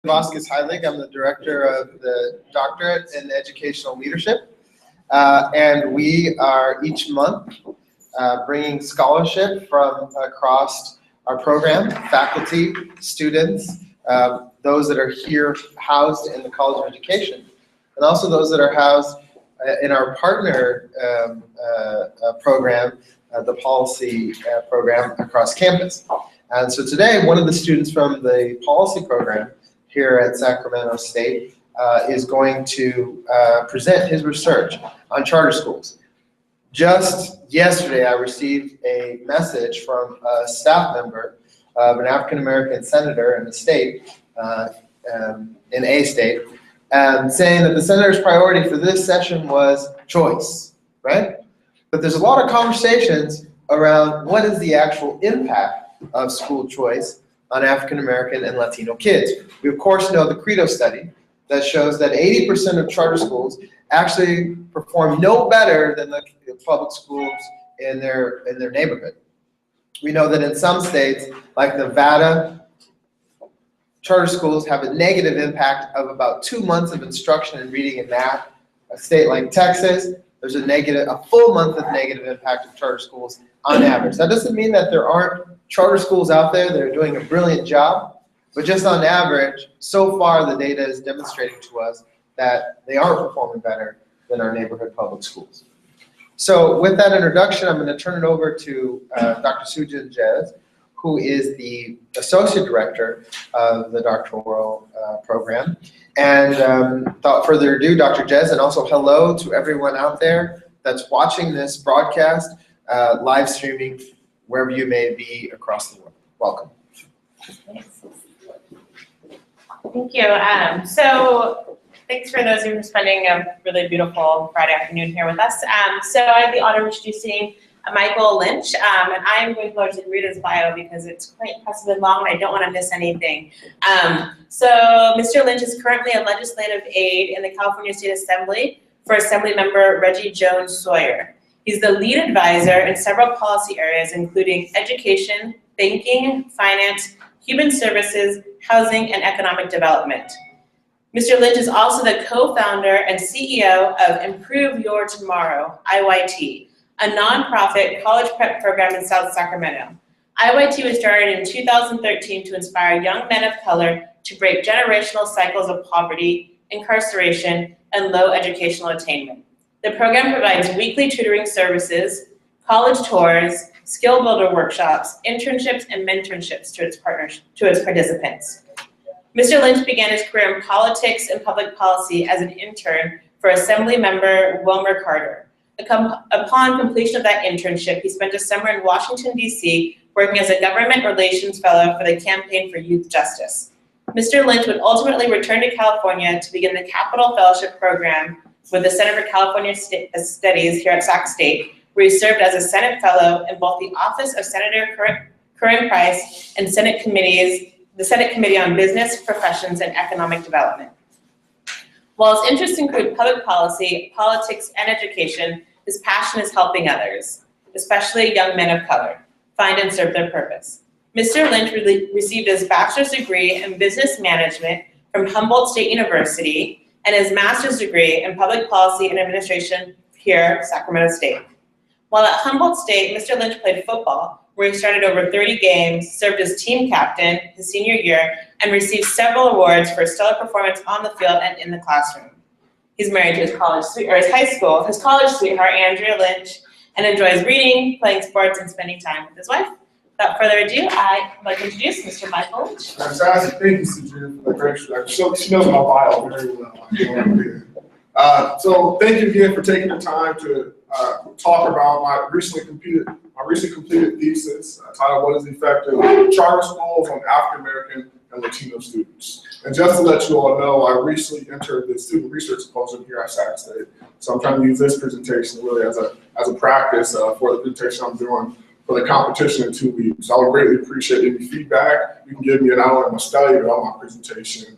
Vasquez Heilig. I'm the director of the Doctorate in Educational Leadership. And we are each month bringing scholarship from across our program, faculty, students, those that are here housed in the College of Education, and also those that are housed in our partner program, the policy program across campus. And so today, one of the students from the policy program here at Sacramento State is going to present his research on charter schools. Just yesterday, I received a message from a staff member of an African-American senator in the state, in a state, saying that the senator's priority for this session was choice, right? But there's a lot of conversations around what is the actual impact of school choice on African-American and Latino kids. We of course know the Credo study that shows that 80% of charter schools actually perform no better than the public schools in their neighborhood. We know that in some states, like Nevada, charter schools have a negative impact of about 2 months of instruction in reading and math. A state like Texas, there's a full month of negative impact of charter schools on average. That doesn't mean that there aren't charter schools out there that are doing a brilliant job, but just on average, so far the data is demonstrating to us that they are performing better than our neighborhood public schools. So with that introduction, I'm going to turn it over to Dr. Sujin Jez, who is the Associate Director of the doctoral program. And without further ado, Dr. Jez, and also hello to everyone out there that's watching this broadcast, live streaming, wherever you may be across the world. Welcome. Thank you. So thanks for those who are spending a really beautiful Friday afternoon here with us. So I have the honor of introducing Michael Lynch, and I'm going to largely read his bio because it's quite impressive and long, and I don't want to miss anything. So Mr. Lynch is currently a legislative aide in the California State Assembly for Assembly Member Reggie Jones Sawyer. He's the lead advisor in several policy areas, including education, banking, finance, human services, housing, and economic development. Mr. Lynch is also the co-founder and CEO of Improve Your Tomorrow, IYT, a nonprofit college prep program in South Sacramento. IYT was started in 2013 to inspire young men of color to break generational cycles of poverty, incarceration, and low educational attainment. The program provides weekly tutoring services, college tours, skill builder workshops, internships, and mentorships to its participants. Mr. Lynch began his career in politics and public policy as an intern for Assembly Member Wilmer Carter. Upon completion of that internship, he spent a summer in Washington, D.C., working as a government relations fellow for the Campaign for Youth Justice. Mr. Lynch would ultimately return to California to begin the Capital Fellowship Program with the Center for California Studies here at Sac State, where he served as a Senate Fellow in both the Office of Senator Curran Price and the Senate Committee on Business, Professions, and Economic Development. While his interests include public policy, politics, and education, his passion is helping others, especially young men of color, find and serve their purpose. Mr. Lynch received his bachelor's degree in business management from Humboldt State University and his master's degree in public policy and administration here at Sacramento State. While at Humboldt State, Mr. Lynch played football, where he started over 30 games, served as team captain his senior year, and received several awards for stellar performance on the field and in the classroom. He's married to his college sweetheart, Andrea Lynch, and enjoys reading, playing sports, and spending time with his wife. Without further ado, I'd like to introduce Mr. Michael Lynch. Fantastic. Thank you, Sujin, for the great introduction. She knows my bio very well. So thank you again for taking the time to talk about my recently completed thesis titled "What is the Effect of Charter Schools on African American and Latino Students?" And just to let you all know, I recently entered the Student Research Symposium here at Sac State. So I'm trying to use this presentation really as a practice for the presentation I'm doing for the competition in 2 weeks. So I would greatly appreciate any feedback you can give me, and I don't want to study about my presentation,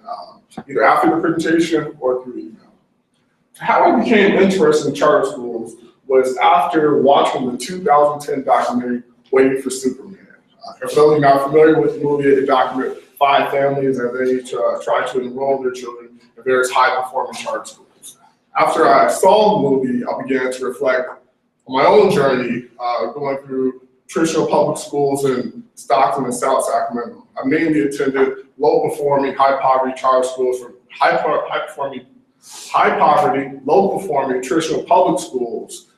either after the presentation or through email. How I became interested in charter schools was after watching the 2010 documentary, Waiting for Superman. For those of you not familiar with the movie, the documentary 5 families as they try to enroll their children in various high-performing charter schools. After I saw the movie, I began to reflect on my own journey going through traditional public schools in Stockton and South Sacramento. I mainly attended low-performing, high-poverty charter schools from high-poverty, low-performing traditional public schools,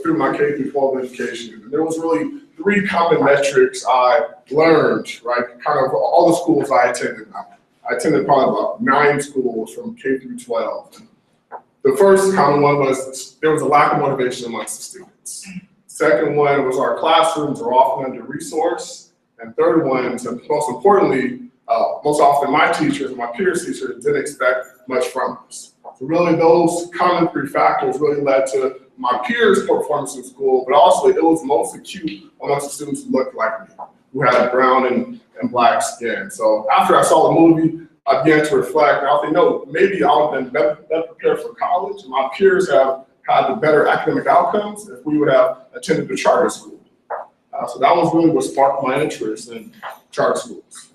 through my K-12 education. And there was really 3 common metrics I learned, right? Kind of all the schools I attended. I attended probably about 9 schools from K through 12. The first common one was there was a lack of motivation amongst the students. Second one was our classrooms are often under-resourced. And third one, and most importantly, most often my teachers and my peers' teachers didn't expect much from us. So really those common 3 factors really led to my peers' performance in school, but also it was most acute amongst the students who looked like me, who had brown and black skin. So after I saw the movie, I began to reflect, and I was thinking, maybe I would have been better prepared for college. My peers have had the better academic outcomes if we would have attended the charter school. So that was really what sparked my interest in charter schools.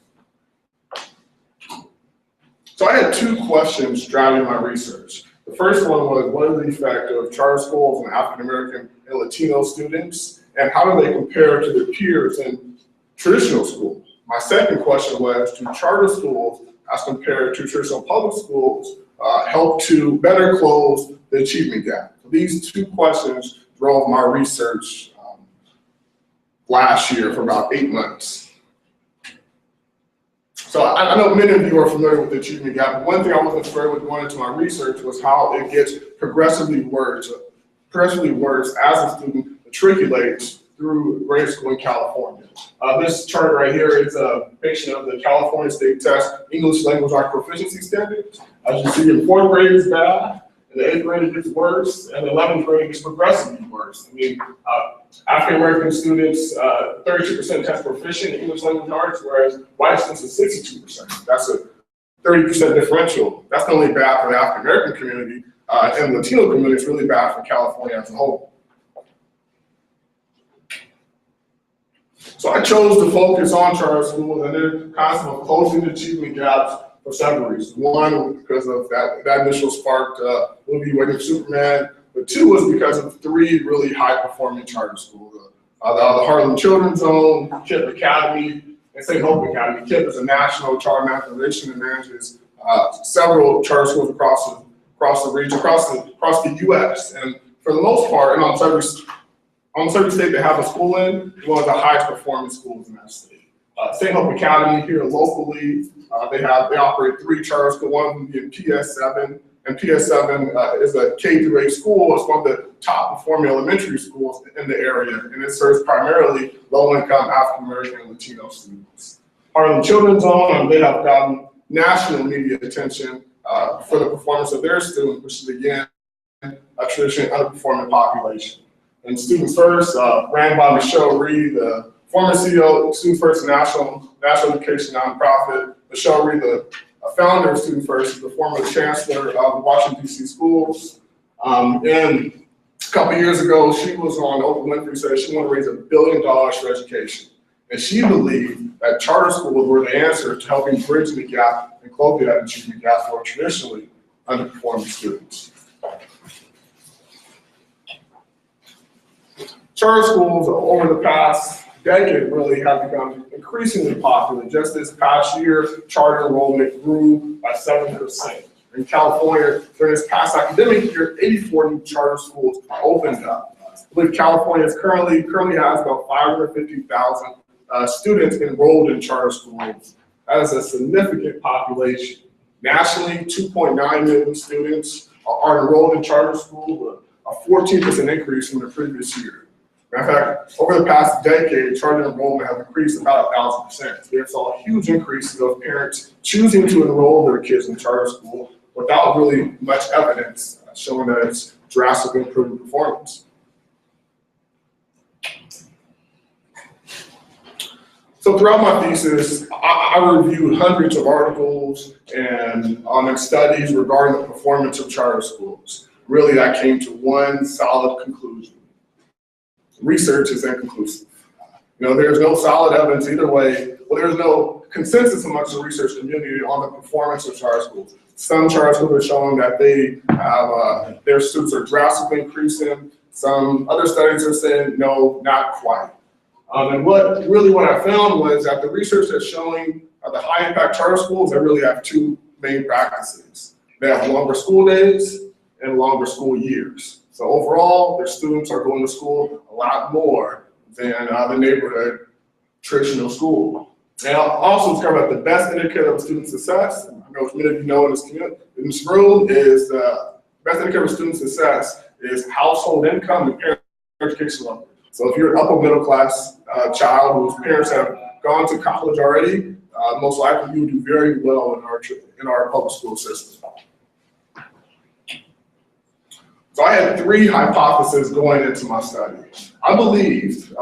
So I had 2 questions driving my research. The first one was, what is the effect of charter schools on African American and Latino students, and how do they compare to their peers in traditional schools? My second question was, do charter schools, as compared to traditional public schools, help to better close the achievement gap? So these 2 questions drove my research last year for about 8 months. So I know many of you are familiar with the achievement gap, but one thing I wasn't familiar with going into my research was how it gets progressively worse as a student matriculates through grade school in California. This chart right here is a depiction of the California State Test English Language Arts Proficiency Standards. As you see, in 4th grade is bad, in the 8th grade it gets worse, and the 11th grade it gets progressively worse. I mean, African American students, 32% test proficient in English language arts, whereas white students is 62%. That's a 30% differential. That's not only bad for the African American community, and the Latino community, it's really bad for California as a whole. So I chose to focus on charter schools and their concept of closing the achievement gaps for several reasons. One, because of that initial sparked movie Waiting for Superman, but 2 was because of 3 really high-performing charter schools. The Harlem Children's Zone, KIPP Academy, and St. Hope Academy. KIPP is a national charter management and manages several charter schools across the region, across the U.S. And for the most part, and almost every state they have a school in, it's one of the highest performing schools in that state. St. Hope Academy here locally, they operate 3 charter schools, one of them being PS7. And PS7 is a K-8 school. It's one of the top performing elementary schools in the area, and it serves primarily low-income African-American and Latino students. Harlem Children's Zone, they have gotten national media attention for the performance of their students, which is again a traditionally underperforming population. And Students First, ran by Michelle Reed, the former CEO of Students First National Education nonprofit. Michelle Reed, the founder of Students First, is the former chancellor of Washington, D.C. schools. And a couple of years ago, she was on Oprah Winfrey, said she wanted to raise $1 billion for education. And she believed that charter schools were the answer to helping bridge the gap and close that achievement gap for traditionally underperforming students. Charter schools over the past decade really have become increasingly popular. Just this past year, charter enrollment grew by 7%. In California, during this past academic year, 84 new charter schools opened up. I believe California currently has about 550,000 students enrolled in charter schools. That is a significant population. Nationally, 2.9 million students are enrolled in charter schools, a 14% increase from the previous year. Matter of fact, over the past decade, charter enrollment has increased about 1,000%. There's a huge increase of parents choosing to enroll their kids in charter school without really much evidence showing that it's drastically improving performance. So throughout my thesis, I reviewed hundreds of articles and studies regarding the performance of charter schools. Really, I came to one solid conclusion. Research is inconclusive. There's no solid evidence either way. Well, there's no consensus amongst the research community on the performance of charter schools. Some charter schools are showing that they have, their students are drastically increasing. Some other studies are saying, no, not quite. And what I found was that the research that's showing the high impact charter schools, they really have two main practices. They have longer school days and longer school years. So overall, their students are going to school a lot more than the neighborhood traditional school. And I'll also discovered that the best indicator of student success, I know many of you know in this room, is the best indicator of student success is household income and parent education level. So if you're an upper middle class child whose parents have gone to college already, most likely you will do very well in our public school system. So I had three hypotheses going into my study. I believed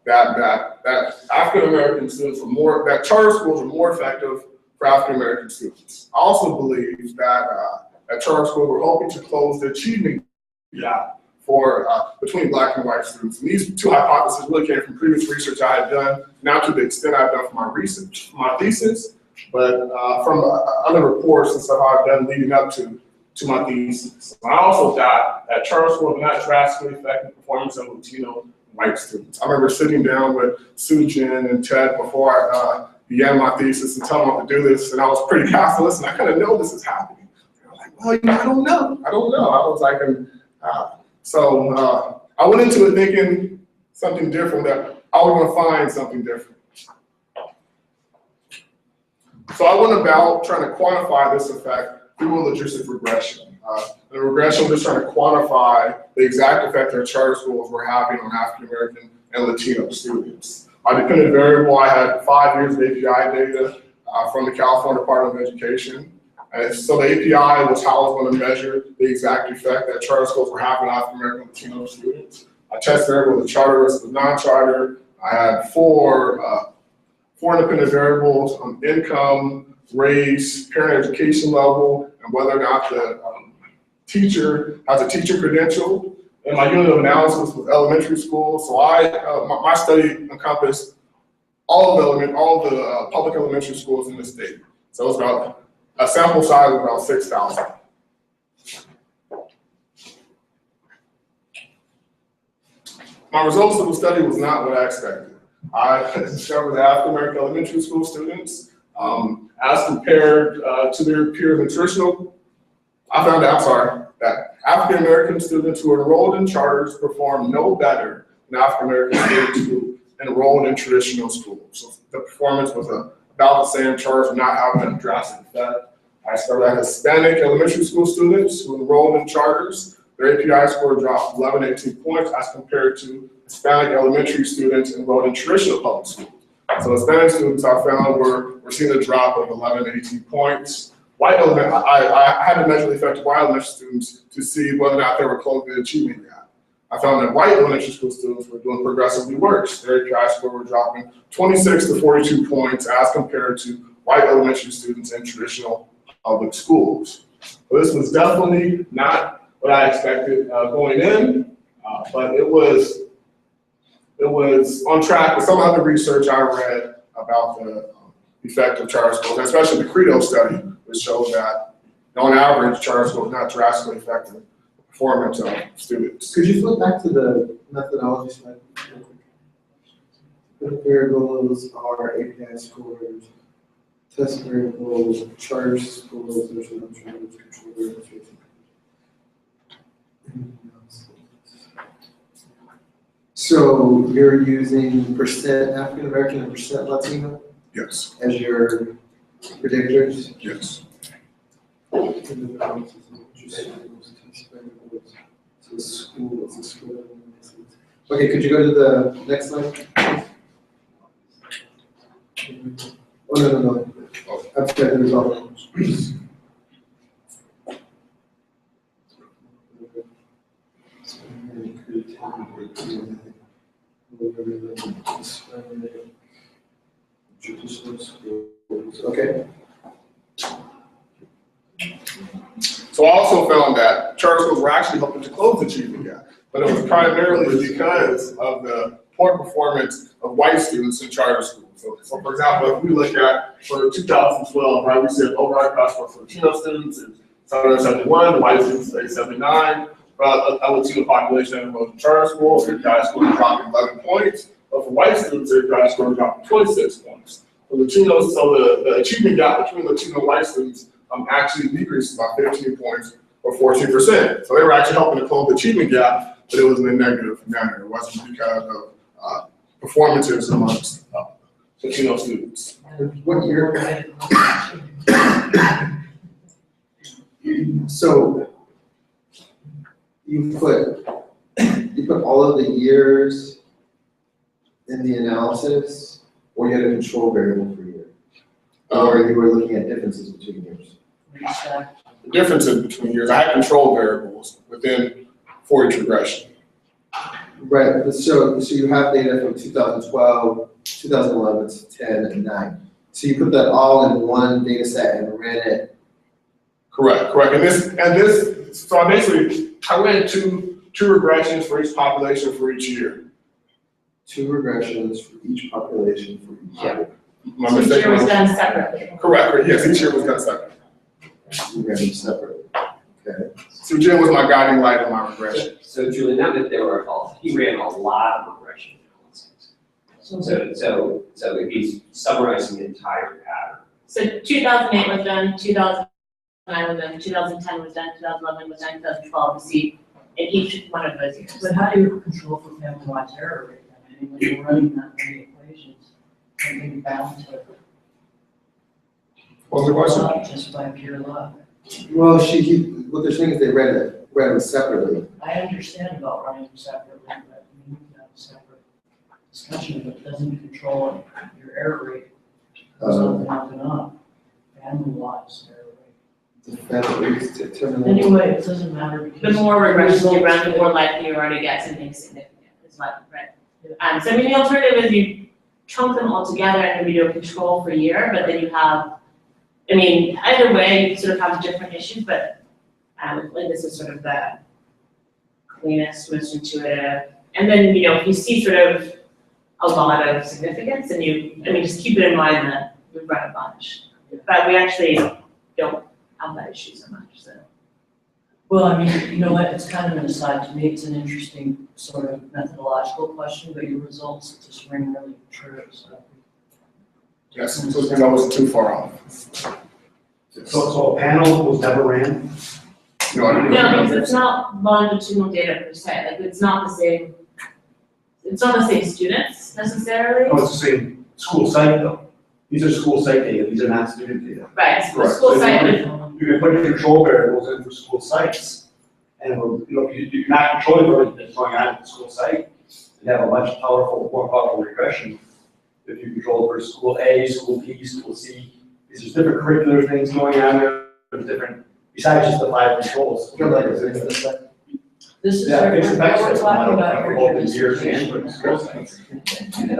that African American students that charter schools are more effective for African American students. I also believed that charter schools were hoping to close the achievement gap between Black and white students. And these two hypotheses really came from previous research I had done, not to the extent I've done for my research, my thesis, but from other reports and stuff I've done leading up to my thesis. I also thought that charter schools were not drastically affecting performance of Latino white students. I remember sitting down with Sujin and Ted before I began my thesis and telling them what to do this, and I was pretty capitalist, and I kind of know this is happening. And I was like, well, I don't know. I was like, so I went into it thinking something different, that I was gonna find something different. So I went about trying to quantify this effect through a logistic regression. The regression was just trying to quantify the exact effect that charter schools were having on African American and Latino students. My dependent variable, I had 5 years of API data from the California Department of Education. And so the API was how I was going to measure the exact effect that charter schools were having on African American and Latino students. I tested variables with charter versus non-charter. I had four independent variables on income, race, parent education level, and whether or not the teacher has a teacher credential. And my unit of analysis was elementary school. So my study encompassed all of the public elementary schools in the state. So it was about a sample size of about 6,000. My results of the study was not what I expected. I discovered that African American elementary school students, as compared to their peers in traditional, that African American students who are enrolled in charters perform no better than African American students who enrolled in traditional schools. So the performance was about the same. Charters were not having a drastic effect. I discovered that Hispanic elementary school students who enrolled in charters, their API score dropped 11 to 18 points as compared to Hispanic elementary students enrolled in traditional public schools. So Hispanic students I found were seeing a drop of 11 to 18 points. I had to measure the effect of white elementary students to see whether or not they were closing the achievement gap. I found that white elementary school students were doing progressively worse. Their API score were dropping 26 to 42 points as compared to white elementary students in traditional public schools. So this was definitely not what I expected going in, but it was on track with some other research I read about the effect of charter schools, especially the Credo study, which showed that on average, charter schools not drastically affecting the performance of students. Could you flip back to the methodology slide? The variables are API scores, test variables, charter schools, there's no charters, control variables. So you're using percent African American and percent Latino? Yes. As your predictors? Yes. Okay, could you go to the next slide? Oh, no. I'm sorry, there's all. Okay. So I also found that charter schools were actually helping to close the achievement gap, but it was primarily because of the poor performance of white students in charter schools. So for example, if we look at for 2012, right, we said overall cost for Latino students is 771, the white students is 79. But I would see the population that enrolled in charter school, their credit score dropped 11 points. But for white students, their credit score dropped 26 points. For Latinos, so the achievement gap between Latino and white students actually decreased by 15 points or 14%. So they were actually helping to close the achievement gap, but it was in a negative manner. It wasn't because of performances amongst Latino students. What year? So you put all of the years in the analysis, or you had a control variable for year? Or you were looking at differences between years? The differences between years, I had control variables within for each regression. Right, so you have data from 2012, 2011, 10, and 9. So you put that all in one data set and ran it. Correct. And this, so I ran two regressions for each population for each year. 2 regressions for each population for each year. My Each mistake year was done separately. Correct, yes, each year was done separately. You ran them separately. Okay. So Jim was my guiding light on my regression. So Julie, now that there were, he ran a lot of regression analysis. So if he's summarizing the entire pattern. So 2008 was done, 2009 was done, 2010 was done, 2011 was done, 2012 was see in each one of those years. But how do you control for family-wide error rate? I mean, when you're running that many equations, and then bound to What was the question? just by pure luck. Well, what they're saying is they ran them separately. I understand about running them separately, but we need to have a separate discussion, but it doesn't control your error rate. Goes up and up. Family-wise error rate. The families determine. Anyway, it doesn't matter because. The more regressions you run, the more likely you are to get something significant, is what, right? So I mean, the alternative is you chunk them all together and maybe do a control for year, but then you have, I mean, either way, you sort of have different issues, but like this is sort of the cleanest, most intuitive. And then, if you see sort of a lot of significance, then just keep it in mind that we've run a bunch. But we actually don't have that issue so much, so. Well, I mean, you know what, it's kind of an aside, to me, it's an interesting sort of methodological question, but your results just ring really true, so. Yes, so I wasn't too far off. So a panel was never ran? No, I didn't No, know. because it's not longitudinal data per se, like it's not the same students necessarily. Oh, it's the same school site though. These are school site data, these are not student data. Right, so the Correct. school So site you can put control variables in for school sites. And you're not controlling for everything that's going on at the school site. You have a much more powerful regression if you control for school A, school B, school C. There's different curricular things going on there, there's different, besides just the 5 controls. This is Yeah, it's what effective. we're talking about. For both the years and for the school sites. And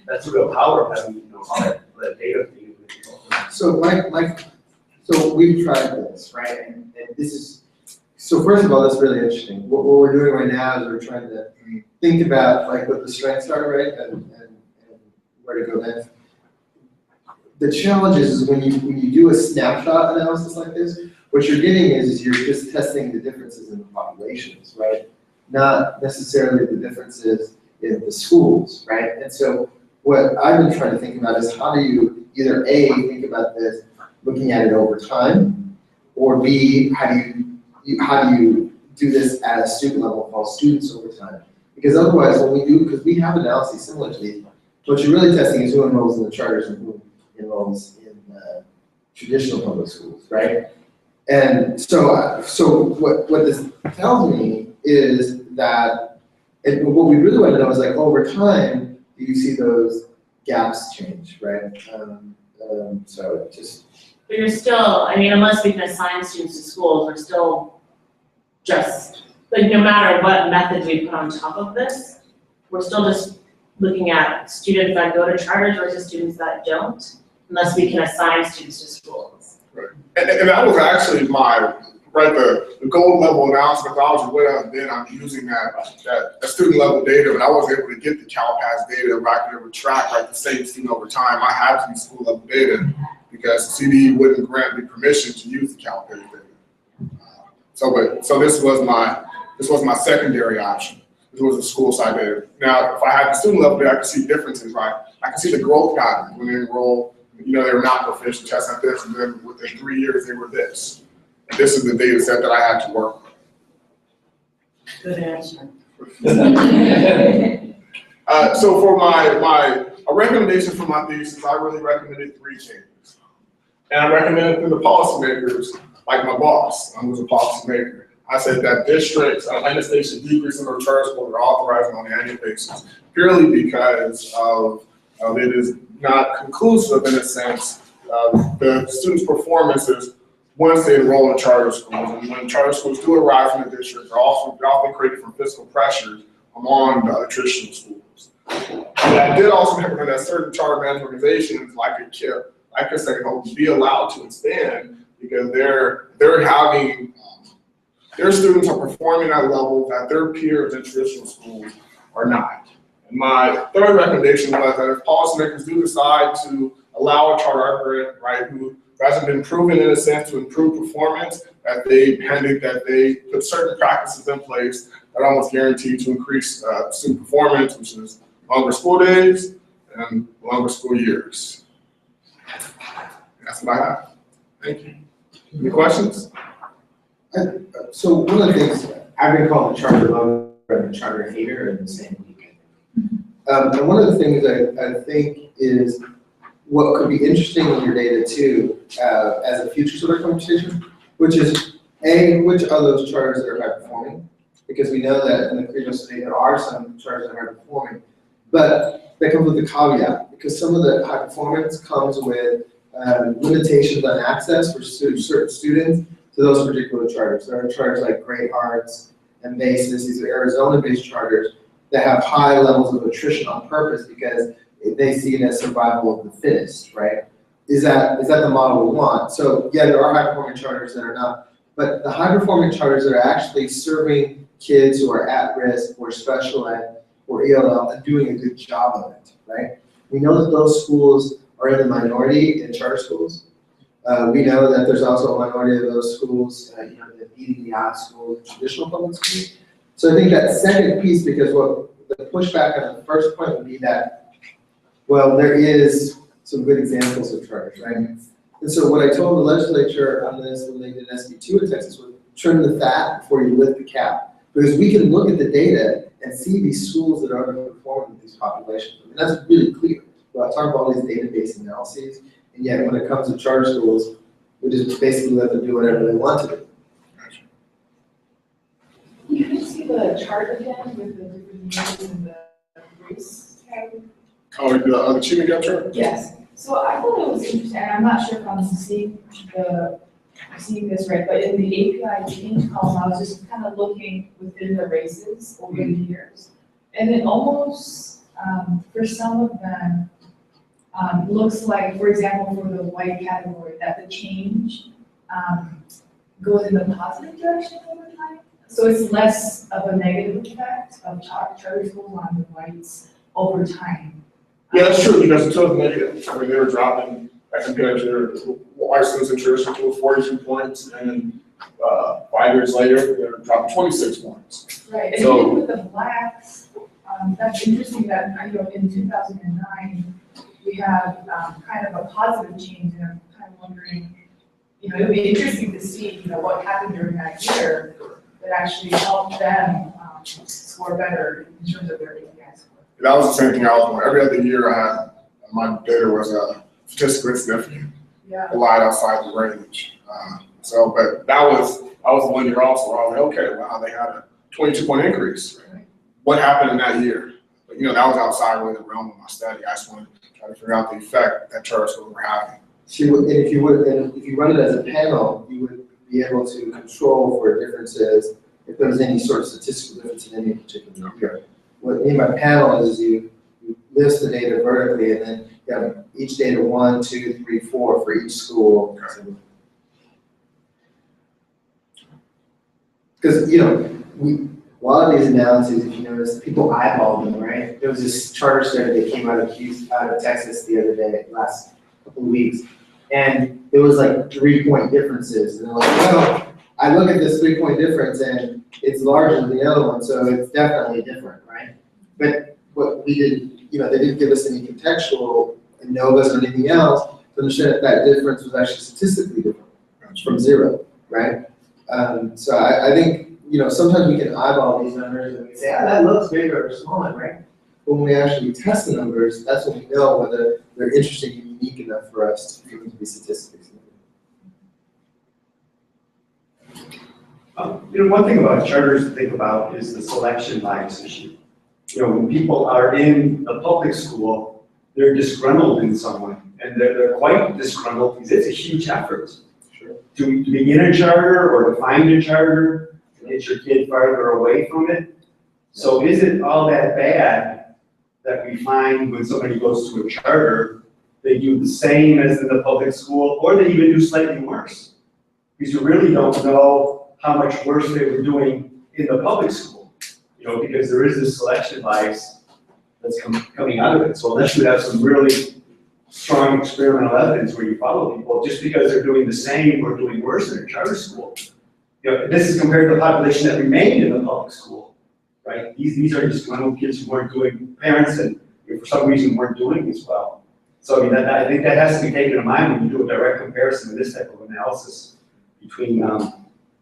that's the real power of having, all that data. So so we've tried this, right? And this is, so first of all, that's really interesting. What we're doing right now is we're trying to think about like what the strengths are, right? And where to go next. The challenge is when you do a snapshot analysis like this, what you're getting is you're just testing the differences in the populations, right? Not necessarily the differences in the schools, right? And so what I've been trying to think about is how do you either A, think about this looking at it over time, or B, how do you do this at a student level for all students over time? Because otherwise, because we have analyses similar to these, what you're really testing is who enrolls in the charters and who enrolls in traditional public schools, right? And so what this tells me is that, and what we really want to know is like over time, do you see those gaps change, right? So just. But you're still, unless we can assign students to schools, we're still just, like, no matter what methods we put on top of this, we're still just looking at students that go to charters versus students that don't, unless we can assign students to schools. Right. And that was actually my right, the gold level analysis methodology went up, then I'm using that student level data, but I wasn't able to get the CalPAS data where I could ever track like the same student over time. I had to use school level data because the CDE wouldn't grant me permission to use the CalPAS data. So this was my secondary option. This was the school side data. Now, if I had the student level data, I could see differences, right? I could see the growth pattern when they enroll. They were not proficient, tests like this, and then within 3 years they were this. And this is the data set that I had to work with. Good answer. So for a recommendation for my thesis, I really recommended 3 things. And I recommended to the policymakers, like my boss, who's a policymaker. I said that districts and the state should decrease the number of charter schools they're authorizing on an annual basis, purely because of it is not conclusive in a sense of the students' performances once they enroll in charter schools. And when charter schools do arise in the district, they're often created from fiscal pressures among the other traditional schools. And I did also recommend that certain charter management organizations like KIP, like I said, be allowed to expand because they're having their students are performing at levels that their peers in traditional schools are not. And my third recommendation was that if policymakers do decide to allow a charter upgrade, right, who hasn't been proven in a sense to improve performance, that they put certain practices in place that almost guarantee to increase student performance, which is longer school days and longer school years. That's what I have. Thank you. Any questions? So one of the things, I've been called a charter lover and a charter hater in the same week. And one of the things I think is what could be interesting in your data too, as a future sort of conversation, which is which are those charters that are high performing? Because we know that in the Credo State there are some charters that are high performing, but that comes with a caveat because some of the high performance comes with limitations on access for certain students to those particular charters. There are charters like Great Hearts and Basis, these are Arizona-based charters that have high levels of attrition on purpose because they see it as survival of the fittest, right? Is that the model we want? So yeah, there are high-performing charters that are not, but the high-performing charters that are actually serving kids who are at risk or special ed or ELL and doing a good job of it, right? We know that those schools are in the minority in charter schools. We know that there's also a minority of those schools, the eating the odd schools, traditional public schools. So I think that second piece, because what the pushback on the first point would be that, well, there is some good examples of charters, right? And so what I told the legislature on this when they did SB2 in Texas was trim the fat before you lift the cap. Because we can look at the data and see these schools that are underperforming with these populations. I mean, that's really clear. Well, I talk about all these database analyses, and yet when it comes to charter schools, we just basically let them do whatever they want to do. You can see the chart again with the different years and the race tag. Oh, the achievement gap chart? Yes. So I thought it was interesting, and I'm not sure if I'm seeing this right, but in the API change column, I was just kind of looking within the races over the years. And it almost, for some of them, looks like, for example, for the white category, that the change goes in the positive direction over time. So it's less of a negative effect of charter schools on the whites over time. Yeah, that's true, because it's totally negative. I mean, they were dropping, as compared to white students in traditional schools, 42 points, and 5 years later, they were dropping 26 points. Right, and So, even with the blacks, that's interesting that, in 2009, we have kind of a positive change, and I'm kind of wondering, it would be interesting to see, what happened during that year that actually helped them score better in terms of their API score. that was the same thing I was doing. Every other year I had, my data was statistically significant. Yeah. A lot outside the range. But that was the one year also where I was like, okay, wow, they had a 22-point increase. Right. What happened in that year? But, that was outside really the realm of my study. I just wanted to try to figure out the effect that charter schools were having. So if you run it as a panel, you would be able to control for differences if there was any sort of statistical difference in any particular year. What I mean by panel is you list the data vertically, and then you have each data 1, 2, 3, 4 for each school. because, a lot of these analyses, if you notice, people eyeball them, right? There was this charter study that came out of Texas the other day, last couple of weeks, and it was like 3-point differences, and they're like, well, I look at this 3-point difference and it's larger than the other one, so it's definitely different, right? But what we did, they didn't give us any contextual ANOVAs or anything else to understand if that difference was actually statistically different from 0, right? So I think, sometimes we can eyeball these numbers and we say, that looks bigger or smaller, right? But when we actually test the numbers, that's when we know whether they're interesting and unique enough for us to be statistically significant. One thing about charters to think about is the selection bias issue. When people are in a public school, they're disgruntled in some way, and they're quite disgruntled because it's a huge effort to begin a charter or to find a charter, to get your kid farther away from it. So is it all that bad that we find when somebody goes to a charter, they do the same as in the public school, or they even do slightly worse? Because you really don't know how much worse they were doing in the public school, because there is this selection bias that's coming out of it. So unless you have some really strong experimental evidence where you follow people, just because they're doing the same or doing worse in a charter school, this is compared to the population that remained in the public school, right? These are just kids who weren't doing, parents and for some reason weren't doing as well. So I think that has to be taken in mind when you do a direct comparison of this type of analysis between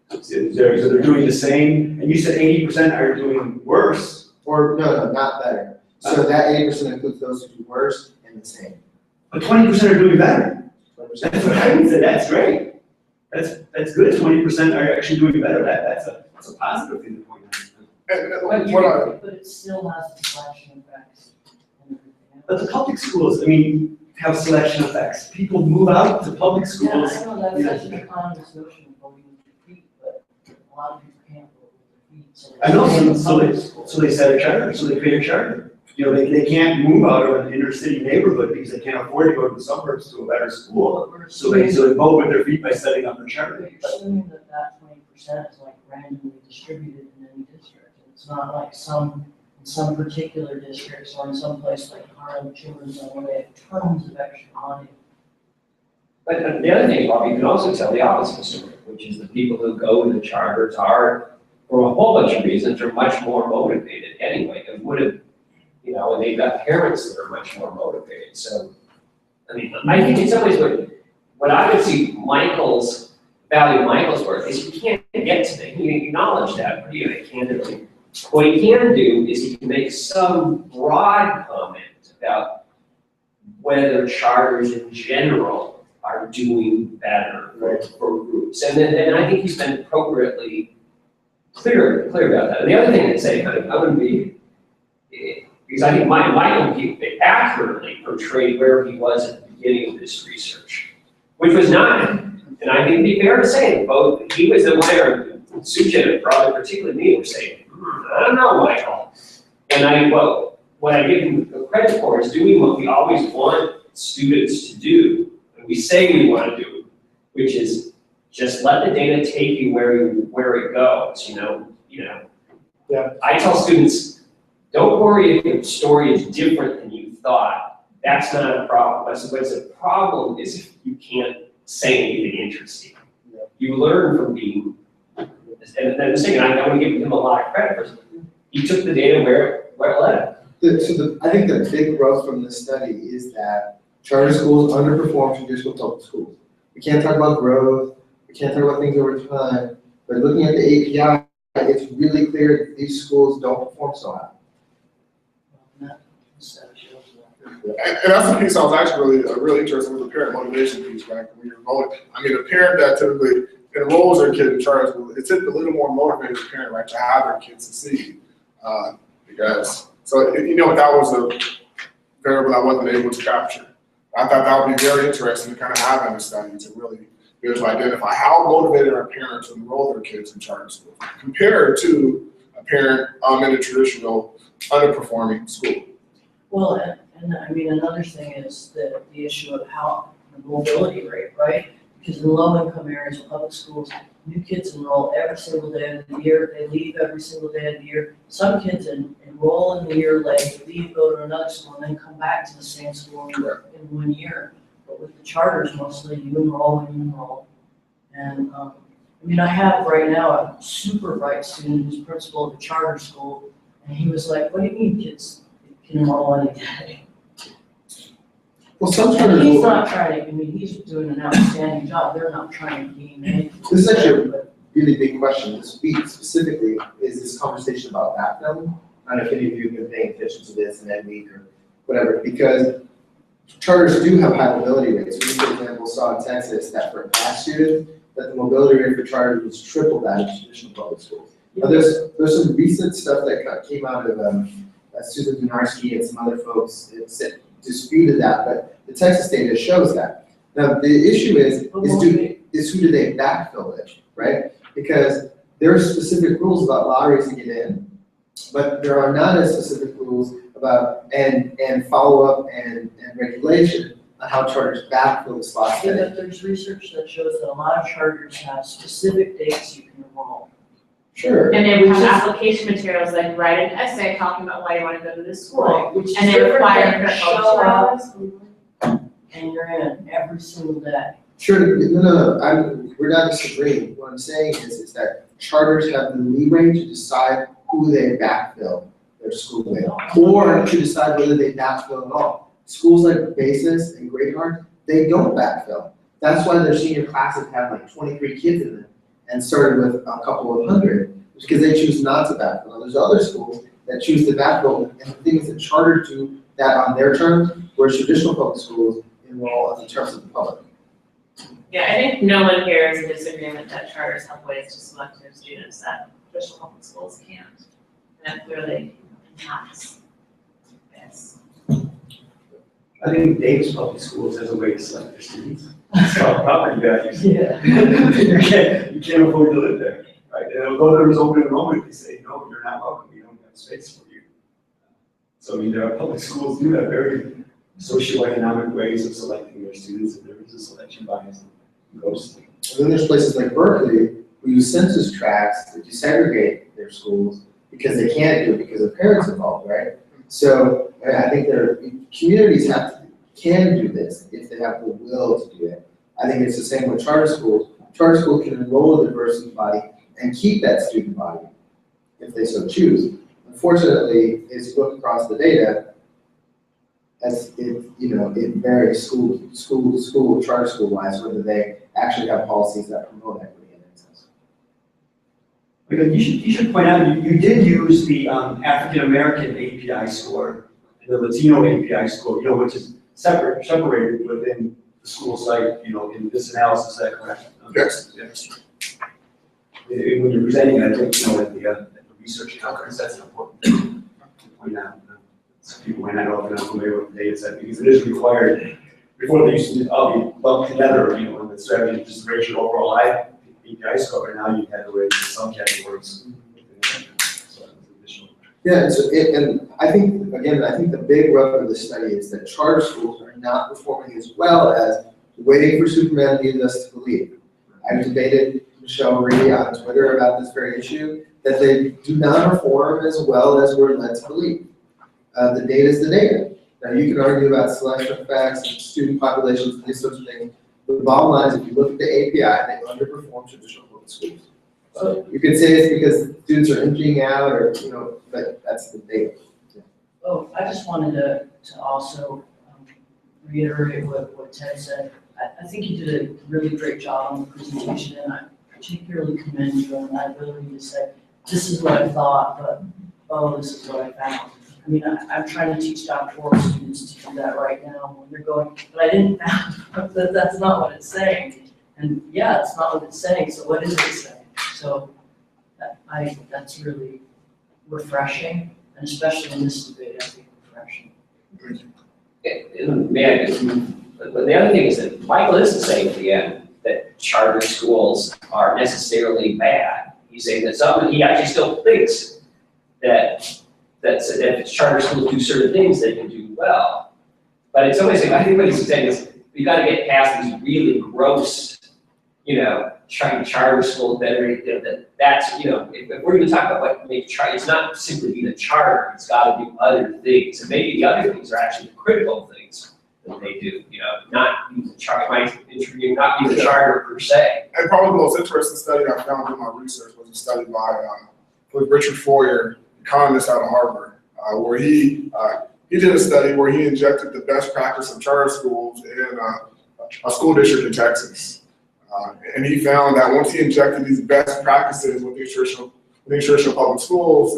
so they're doing the same, and you said 80% are doing worse. Or no, not better. So that 80% includes those who do worse and the same. But 20% are doing better. That's what I would say. That's great. That's good. 20% are actually doing better. That's a positive thing to point out. But it still has the selection effects and everything else. But the public schools, have selection effects. People move out to public schools. Yeah, I know that's such an economist notion of voting with your feet, but a lot of people can't vote with their feet. So I know, so they set a charter, so they create a charter. They can't move out of an inner city neighborhood because they can't afford to go to the suburbs to a better school. So they vote with their feet by setting up a charter. Assuming that 20% is like randomly distributed in any district. It's not like in some particular districts or in some place like Harlem Children's Home where they have tons of extra money. But the other thing, Bob, you can also tell the opposite story, which is the people who go to the charters are, for a whole bunch of reasons, are much more motivated anyway than would have, and they've got parents that are much more motivated. So, I think in some ways what I would see value Michael's work is you can't get to them. You acknowledge that pretty candidly. What he can do is he can make some broad comment about whether charters in general are doing better for groups. And then I think he's been appropriately clear about that. And the other thing I'd say, I wouldn't be, because I think Michael accurately portrayed where he was at the beginning of this research, which was not, and I think it'd be fair to say, both he was the one, or Suchet and probably particularly me, were saying, I don't know, Michael. And what I give him the credit for is doing what we always want students to do, and we say we want to do, which is just let the data take you where it goes. Yeah. I tell students, don't worry if your story is different than you thought. That's not a problem. What's a problem is if you can't say anything interesting. Yeah. You learn from being. And I'm saying, I want to give him a lot of credit for. He took the data where it led him. I think the big growth from this study is that charter schools underperform traditional public schools. We can't talk about growth, we can't talk about things over time, but looking at the API, it's really clear that these schools don't perform so well. And that's the piece I was actually really interested in, was the parent motivation piece, right? When you're voting, the parent that typically enrolls their kid in charter school, it's a little more motivated parent, right, to have their kids succeed. That was a variable I wasn't able to capture. I thought that would be very interesting to kind of have in the study, to really be able to identify how motivated are parents to enroll their kids in charter school compared to a parent in a traditional underperforming school. Well, and another thing is the issue of how the mobility rate, right? Because in low-income areas, public schools, new kids enroll every single day of the year, they leave every single day of the year. Some kids enroll in the year late, leave, go to another school, and then come back to the same school in 1 year. But with the charters, mostly you enroll and you enroll. And, I have right now a super bright student who's principal of a charter school, and he was like, what do you mean kids can enroll any day? Well, some And charters he's will- not trying to, he's doing an outstanding job, they're not trying to gain anything. This is actually a really big question this week specifically, is this conversation about backfilling. I don't know if any of you have been paying attention to this in that week or whatever, because charters do have high mobility rates. We, for example, saw in Texas that for class students, that the mobility rate for charters was triple that of traditional public schools. Now, there's some recent stuff that came out of Susan Donarski and some other folks that disputed that, but the Texas data shows that. Now, the issue is who do they backfill with, right? Because there are specific rules about lotteries to get in, but there are not as specific rules about and follow-up and regulation on how charters backfill the slots. Yeah, but there's research that shows that a lot of charters have specific dates you can enroll. Sure. And they would have application materials, like write an essay talking about why you wanna go to this school. Right, which is And they different require than critical show up skills. and you're in every single day. Sure, no, we're not disagreeing. What I'm saying is that charters have the leeway to decide who they backfill their school with, or to decide whether they backfill at all. Schools like Basis and Great Heart, they don't backfill. That's why their senior classes have like 23 kids in them and started with a couple of hundred, because they choose not to backfill. Now, there's other schools that choose to backfill, and the thing is that charters do that on their terms, whereas traditional public schools enroll on the terms of the public. Yeah, I think no one here is in disagreement that charters have ways to select their students that traditional public schools can't. And that clearly impacts this. I think Davis Public Schools has a way to select their students. It's called property values. Yeah. You can't afford to live there, right? And although there was open enrollment, they say, no, you're not welcome, we don't have space for you. So, there are public schools do have very socioeconomic ways of selecting their students, and there is a selection bias in most. And then there's places like Berkeley who use census tracts to desegregate their schools because they can't do it because of parents involved, right? So I think communities can do this if they have the will to do it. I think it's the same with charter schools. Charter schools can enroll a diversity body and keep that student body if they so choose. Unfortunately, as you look across the data, it varies school, charter school wise, whether they actually have policies that promote equity and access. Because you should point out, you did use the African American API score and the Latino API score, which is separated within the school site, in this analysis, is that correct? Yes. When you're presenting, I think, at the research conference, that's important to point out. Some people might not often have familiar with the data set, because it is required, before they used to all be lumped together, and the strategy just raise your overall API score, and now you had to raise the subcategories. So that's additional. Yeah, and I think the big rub of the study is that charter schools are not performing as well as waiting for Superman leads us to believe. I've debated Michelle Reedy on Twitter about this very issue, that they do not perform as well as we're led to believe. The data is the data. Now, you can argue about selection effects and student populations and these sorts of things, but the bottom line is if you look at the API, they underperform traditional public schools. So you could say it's because students are emptying out or, but that's the data. Oh, I just wanted to also reiterate what Ted said. I think you did a really great job on the presentation, and I particularly commend you on that ability to say, this is what I thought, but, this is what I found. I'm trying to teach doctoral students to do that right now when they're going, but I didn't found that that's not what it's saying. And yeah, it's not what it's saying, so what is it saying? So that's really refreshing, and especially in this debate, I think refreshing. But the other thing is that Michael isn't saying at the end that charter schools are necessarily bad. He's saying that he actually still thinks that if charter schools do certain things, they can do well. But it's always, I think what he's saying is, we've got to get past these really gross trying charter schools better, that's, if we're gonna talk about what make it's not simply be the charter, it's gotta be other things. And maybe the other things are actually the critical things that they do, not be the charter, not be the charter per se. And probably the most interesting study I found in my research was a study by with Richard Foyer, economist out of Harvard, where he did a study where he injected the best practice of charter schools in a school district in Texas. And he found that once he injected these best practices with the traditional public schools,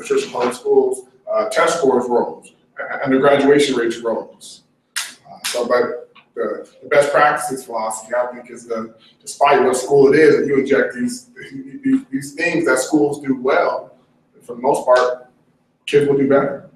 test scores rose and the graduation rates rose. But the best practices philosophy, I think, is despite what school it is, if you inject these things that schools do well, for the most part, kids will do better.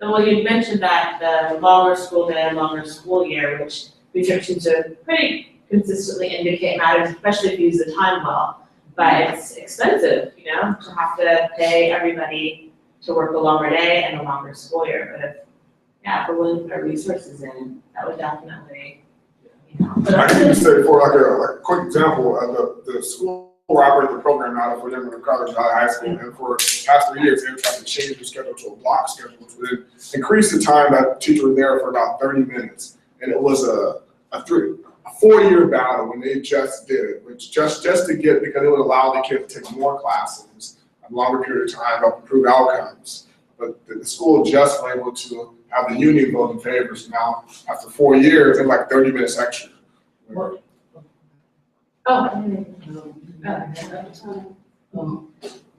Well, you mentioned that the longer school day and longer school year, which research seems to pretty consistently indicate matters, especially if you use the time well. But it's expensive, to have to pay everybody to work a longer day and a longer school year. But if we're willing to put our resources in, that would definitely, I can just say for like a quick example, the school operated the program out of for them in college, out of high school, and for the past 3 years, they were trying to change the schedule to a block schedule, which would increase the time that the teacher was there for about 30 minutes. And it was a 4-year battle when they just did it, which just to get, because it would allow the kids to take more classes, a longer period of time, help improve outcomes. But the school just was able to have the union vote in favor. So now, after 4 years, they're like 30 minutes extra. What?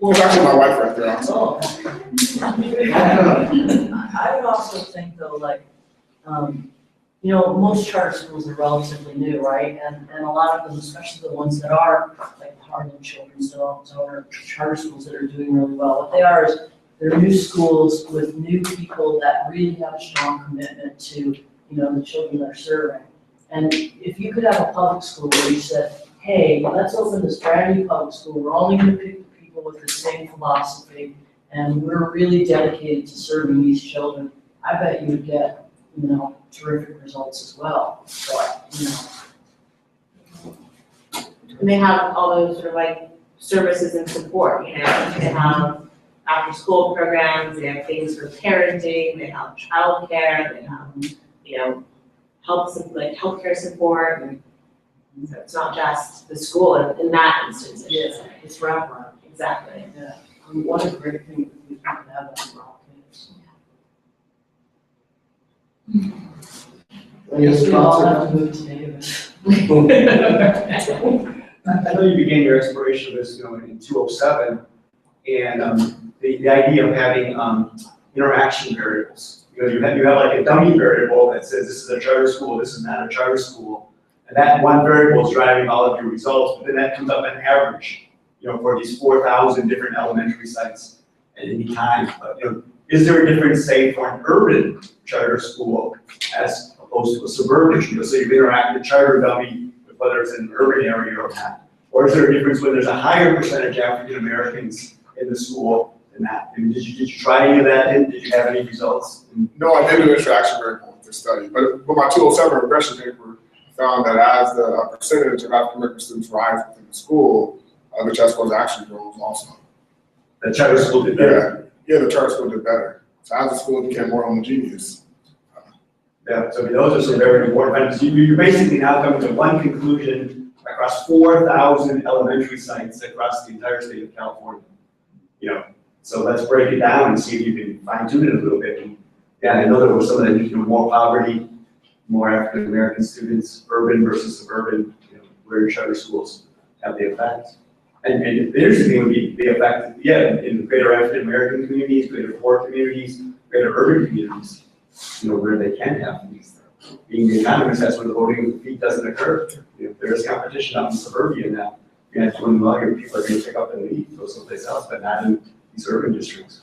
It's actually my wife right there. Oh. I would also think though, most charter schools are relatively new, right? And a lot of them, especially the ones that are like Harlem Children's Development or charter schools that are doing really well, what they are is they're new schools with new people that really have a strong commitment to, the children they're serving. And if you could have a public school where you said, hey, let's open this brand new public school, we're only gonna pick the people with the same philosophy, and we're really dedicated to serving these children, I bet you would get, terrific results as well. and they have all those sort of like services and support, they have after school programs, they have things for parenting, they have childcare, they have, healthcare support. And so it's not just the school in that instance. It's wraparound. Exactly. Yeah. What a great thing if we can have that for all kids. Any other We all thoughts? have to move to Davis. I know you began your exploration of this, in 2007, and the idea of having interaction variables. You have like a dummy variable that says this is a charter school, this is not a charter school, and that one variable is driving all of your results. But then that comes up an average, for these 4,000 different elementary sites at any time. But is there a difference, say, for an urban charter school as opposed to a suburban? So you interact with charter dummy, whether it's in an urban area or not. Or is there a difference when there's a higher percentage African Americans in the school than that? I mean, did you try any of that? Did you have any results? No, I did an interaction variable with this study, but my 2007 regression paper found that as the percentage of African American students rise within the school, the test scores actually rose also. The charter school did better? Yeah, the charter school did better. So as the school became more homogeneous. Yeah, so those are some very important items. You're basically now coming to one conclusion across 4,000 elementary sites across the entire state of California. So let's break it down and see if you can fine tune it a little bit. And yeah, I know there was some of the more poverty, more African American students, urban versus suburban, where charter schools have the effect. And the interesting thing would be the effect, in greater African American communities, greater poor communities, greater urban communities, where they can have these. Being the economist, that's where the voting with the feet doesn't occur. There is competition out in suburbia now. You're doing well, your people are going to pick up and leave, go someplace else, but not in these urban districts.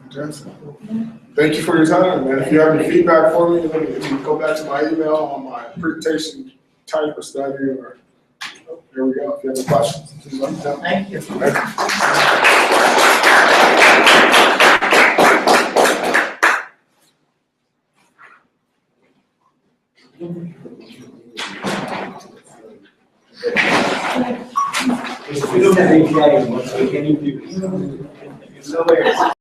Fantastic. Thank you for your time, and if you have any feedback for me, you can go back to my email on my presentation type or study, or here we go. If you have any questions, please let me know. Thank you. Thank you. If we don't have API, what can you do? There's no way.